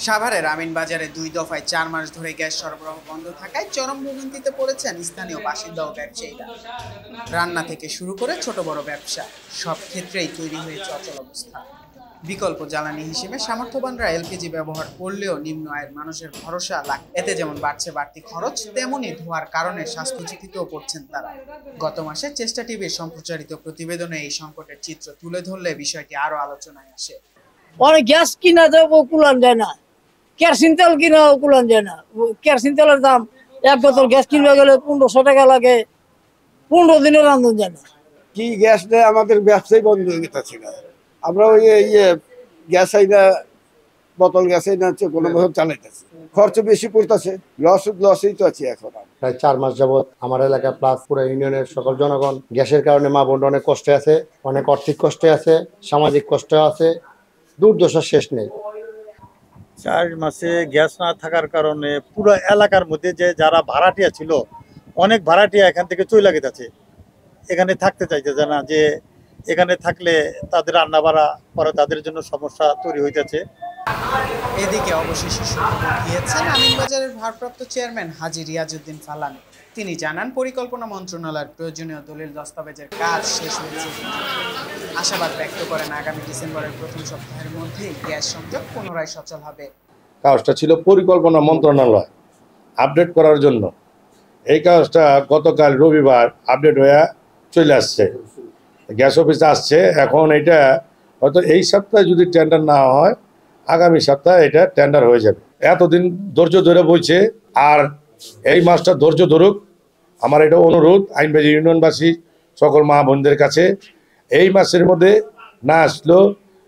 সাভারের আমিনবাজারে ২ দফায় ৪ মাস ধরে গ্যাস সরবরাহ বন্ধ থাকায় চরম ভোগান্তিতে পড়েছেন স্থানীয় বাসিন্দা ও ব্যবসায়ীরা। রান্না থেকে শুরু করে ছোট বড় ব্যবসা সব ক্ষেত্রেই তৈরি হয়েছে অচল অবস্থা। বিকল্প জ্বালানি হিসেবে সামর্থ্যবানরা এলপিজি ব্যবহার করলেও নিম্ন আয়ের মানুষের ভরসা এতে যেমন বাড়ছে বাড়তি খরচ, তেমনই ধোঁয়ার কারণে স্বাস্থ্য ঝুঁকিতেও পড়ছেন তারা। গত মাসে চেষ্টা টিভির সম্প্রচারিত প্রতিবেদনে এই সংকটের চিত্র তুলে ধরলে বিষয়টি আরো আলোচনায় আসে। অনেক গ্যাস কিনা দেবো কুলান যায় না, কেরোসিন তেল কিনা কুলান যায় না। কেরোসিন তেলের দাম, এক বোতল গ্যাস কিনতে গেলে ১৫০০ টাকা লাগে, ১৫ দিনের রান্ধন যায় না। কি গ্যাস দেয় আমাদের ব্যবসায় বন্ধ হয়ে গেছে। আমরা ওই গ্যাস আইনা বোতল গ্যাস আইনা কোনো ভাবে চালাইতেছি, খরচ বেশি পড়তেছে, লসেই তো আছি এখন। প্রায় ৪ মাস যাবত আমার এলাকা প্লাস পুরো ইউনিয়নের সকল জনগণ গ্যাসের কারণে মা বোন অনেক কষ্টে আছে, অনেক আর্থিক কষ্টে আছে, সামাজিক কষ্টে আছে, দুর্দশার শেষ নেই। ৪ মাসে গ্যাস না থাকার কারণে পুরো এলাকার মধ্যে যে যারা ভাড়াটিয়া ছিল, অনেক ভাড়াটিয়া এখান থেকে চলে গেছে, এখানে থাকতে চাইতেছে না, যে এখানে থাকলে তাদের রান্না বাড়া পরে তাদের জন্য সমস্যা তৈরি হইতেছে। এদিকে অবশেষে সুখবর দিয়েছেন আমিনবাজারের ভারপ্রাপ্ত চেয়ারম্যান হাজী রিয়াজউদ্দিন ফালানী। তিনি জানান, পরিকল্পনা মন্ত্রণালয়ের প্রয়োজনীয় দলিল দস্তাবেজের কাজ শেষ হয়েছে। আশাবাদ ব্যক্ত করেন আগামী ডিসেম্বরের প্রথম সপ্তাহের মধ্যেই গ্যাস সংযোগ পুনরায় সচল হবে। কাজটা ছিল পরিকল্পনা মন্ত্রণালয় আপডেট করার জন্য। এই কাজটা গতকাল রবিবার আপডেট হয়ে চলে আসছে, গ্যাস অফিসে আসছে। এখন এটা হয়তো এই সপ্তাহে যদি টেন্ডার না হয়, আগামী সপ্তাহে এটা টেন্ডার হয়ে যাবে। এতদিন ধৈর্য ধরে বইছে, আর এই মাসটা ধৈর্য ধরুক। আমার এটা অনুরোধ আইনবাজি ইউনিয়নবাসী সকল মা বোনদের কাছে, এই মাসের মধ্যে না আসলেও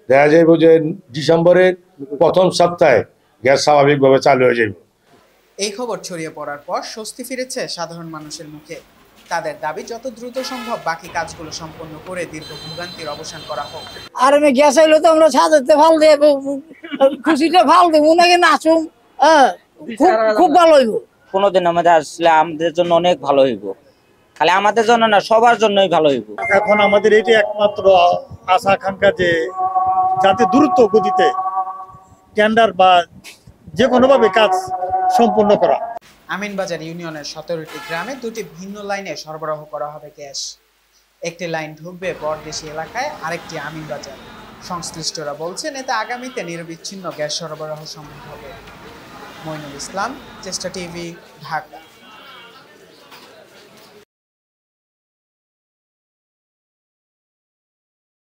দেখা যাবে যে ডিসেম্বরের প্রথম সপ্তাহে গ্যাস স্বাভাবিকভাবে চালু হয়ে যাবে। এই খবর ছড়িয়ে পড়ার পর স্বস্তি ফিরেছে সাধারণ মানুষের মুখে। তাদের দাবি যত দ্রুত সম্ভব বাকি কাজগুলো সম্পন্ন করে দীর্ঘ ভোগান্তির অবসান করা হোক। আর আমি গ্যাস আইলে তো আমরা ছাদেতে ফাল দিয়ে খুশিটা ফাল দেবো নাকি নাচুম, খুব ভালো হইব। কোনোদিন আমাদের আসলে আমাদের জন্য অনেক ভালো হইব, খালি আমাদের জন্য না, সবার জন্যই ভালো হইব। এখন আমাদের এটি একমাত্র আশা আকাঙ্ক্ষা যে যাতে দ্রুত গতিতে টেন্ডার বা যে কোনোভাবে কাজ সম্পূর্ণ করা। আমিনবাজার ইউনিয়নের ১৭টি গ্রামে ২টি ভিন্ন লাইনে সরবরাহ করা হবে গ্যাস। একটি লাইন ঢুকবে বরদেশি এলাকায়, আরেকটি আমিনবাজার। সংশ্লিষ্টরা বলছেন এতে আগামীতে নিরবিচ্ছিন্ন গ্যাস সরবরাহ সম্ভব হবে। মইনুল ইসলাম, চেষ্টা টিভি, ঢাকা।